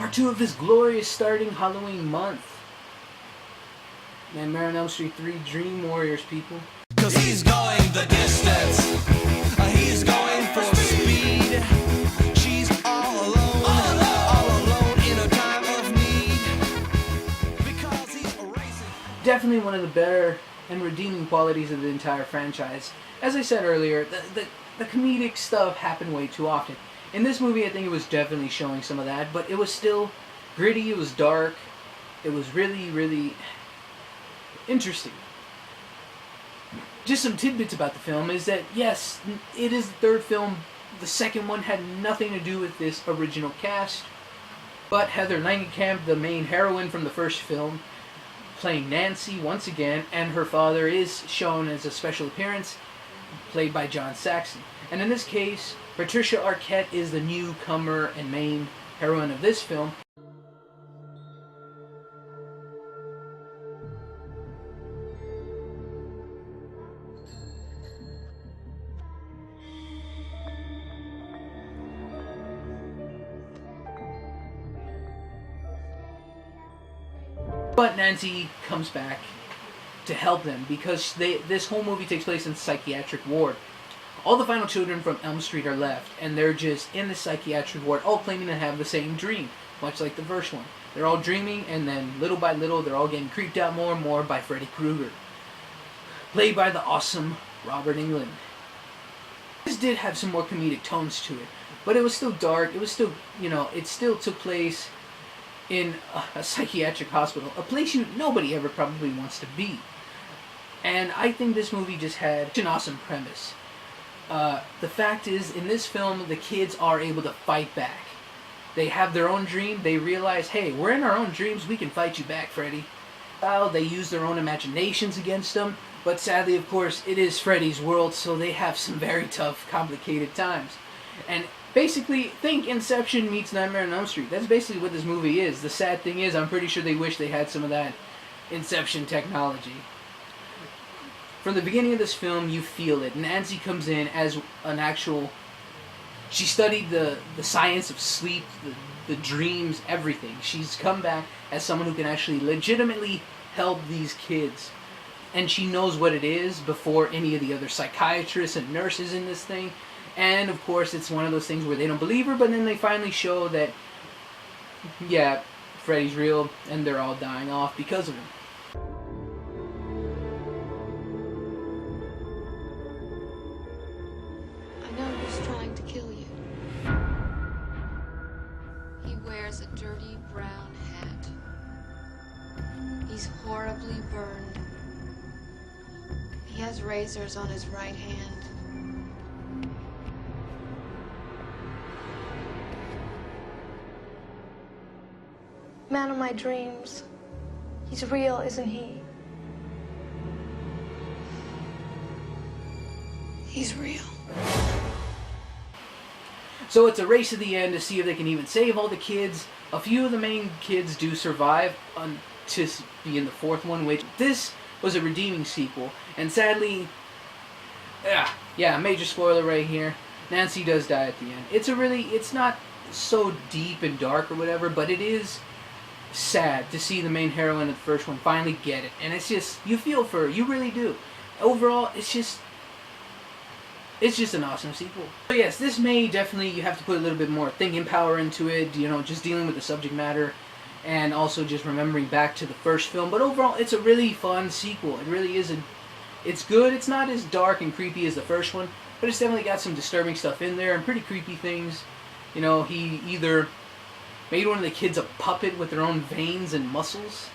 Part 2 of this glorious starting Halloween month. Nightmare on Elm Street 3 Dream Warriors, people. Cause he's going the distance. He's going for speed. She's all alone in a time of need. Because he's racing. Definitely one of the better and redeeming qualities of the entire franchise. As I said earlier, the comedic stuff happened way too often. In this movie, I think it was definitely showing some of that, but it was still gritty, it was dark, it was really, really interesting. Just some tidbits about the film is that, yes, it is the third film. The second one had nothing to do with this original cast, but Heather Langenkamp, the main heroine from the first film, playing Nancy once again, and her father is shown as a special appearance, played by John Saxon. And in this case, Patricia Arquette is the newcomer and main heroine of this film. But Nancy comes back to help them because this whole movie takes place in a psychiatric ward. All the final children from Elm Street are left, and they're just in the psychiatric ward, all claiming to have the same dream, much like the first one. They're all dreaming, and then little by little, they're all getting creeped out more and more by Freddy Krueger, played by the awesome Robert Englund. This did have some more comedic tones to it, but it was still dark. It was still, it still took place in a psychiatric hospital, a place nobody ever probably wants to be. And I think this movie just had an awesome premise. The fact is, in this film, the kids are able to fight back. They have their own dream. They realize, hey, we're in our own dreams. We can fight you back, Freddy. Well, they use their own imaginations against them. But sadly, of course, it is Freddy's world, so they have some very tough, complicated times. And basically, think Inception meets Nightmare on Elm Street. That's basically what this movie is. The sad thing is, I'm pretty sure they wish they had some of that Inception technology. From the beginning of this film, you feel it. Nancy comes in as an actual... She studied the science of sleep, the dreams, everything. She's come back as someone who can actually legitimately help these kids. And she knows what it is before any of the other psychiatrists and nurses in this thing. And, of course, it's one of those things where they don't believe her, but then they finally show that, yeah, Freddy's real, and they're all dying off because of him. I know who's trying to kill you. He wears a dirty brown hat. He's horribly burned. He has razors on his right hand. Man of my dreams. He's real, isn't he? He's real. So it's a race to the end to see if they can even save all the kids. A few of the main kids do survive to be in the fourth one, which this was a redeeming sequel. And sadly, yeah, major spoiler right here. Nancy does die at the end. It's not so deep and dark or whatever, but it is sad to see the main heroine of the first one finally get it. And it's just, you feel for her, you really do. Overall, it's just an awesome sequel. So yes, this may definitely, you have to put a little bit more thinking power into it, just dealing with the subject matter, and also just remembering back to the first film. But overall, it's a really fun sequel. It really is it's good. It's not as dark and creepy as the first one, but it's definitely got some disturbing stuff in there and pretty creepy things. He either made one of the kids a puppet with their own veins and muscles.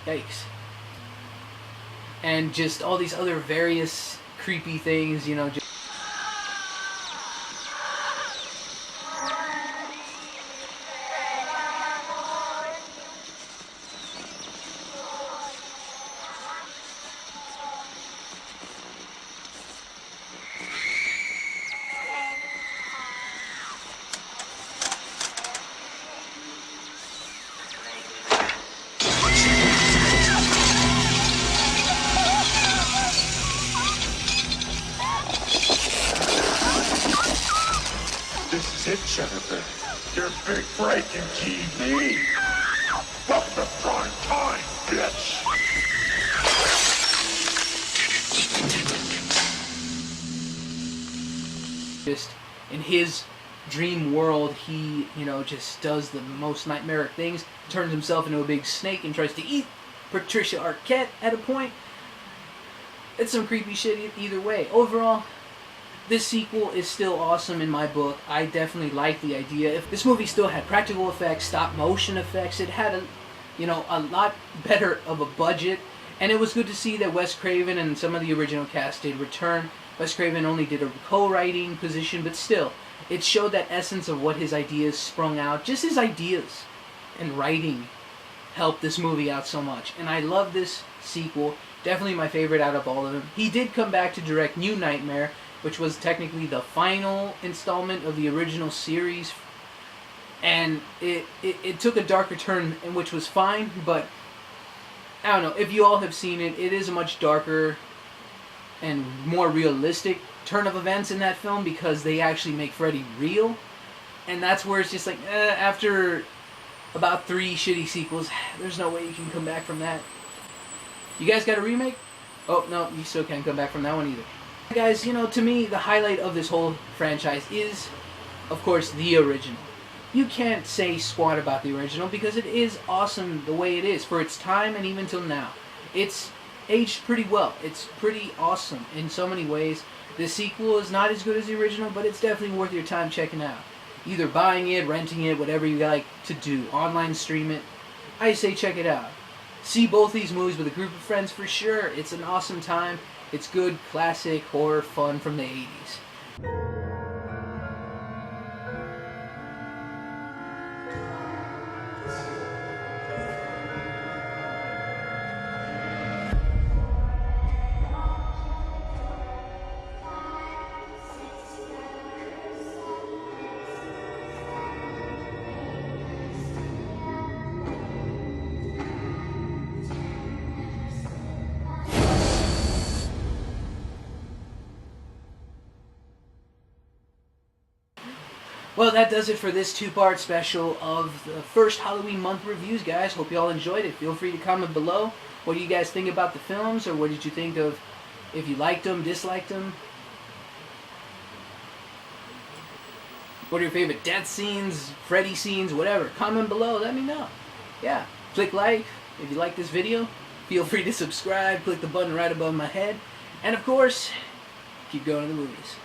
Yikes. And just all these other various creepy things, you know. This is it, Jennifer. Your big break in TV. Welcome to prime time, bitch. Just in his dream world, he, you know, just does the most nightmaric things, turns himself into a big snake and tries to eat Patricia Arquette at a point. It's some creepy shit either way. Overall, this sequel is still awesome in my book. I definitely like the idea. If this movie still had practical effects, stop motion effects, it had a lot better of a budget, and it was good to see that Wes Craven and some of the original cast did return. Wes Craven only did a co-writing position, but still, it showed that essence of what his ideas sprung out. Just his ideas and writing helped this movie out so much, and I love this sequel. Definitely my favorite out of all of them. He did come back to direct New Nightmare, which was technically the final installment of the original series, and it took a darker turn, which was fine, but I don't know, if you all have seen it, it is a much darker and more realistic turn of events in that film, because they actually make Freddy real, and that's where it's just like, after about 3 shitty sequels, there's no way you can come back from that. You guys got a remake? Oh, no, you still can't come back from that one either. Guys, you know, to me, the highlight of this whole franchise is, of course, the original. You can't say squat about the original, because it is awesome the way it is, for its time and even till now. It's aged pretty well. It's pretty awesome in so many ways. The sequel is not as good as the original, but it's definitely worth your time checking out. Either buying it, renting it, whatever you like to do. Online stream it. I say check it out. See both these movies with a group of friends for sure. It's an awesome time. It's good, classic horror fun from the 80s. Well, that does it for this 2-part special of the first Halloween month reviews, guys. Hope you all enjoyed it. Feel free to comment below. What do you guys think about the films, or what did you think of, if you liked them, disliked them? What are your favorite death scenes, Freddy scenes, whatever? Comment below, let me know. Yeah, click like if you like this video. Feel free to subscribe, click the button right above my head. And of course, keep going to the movies.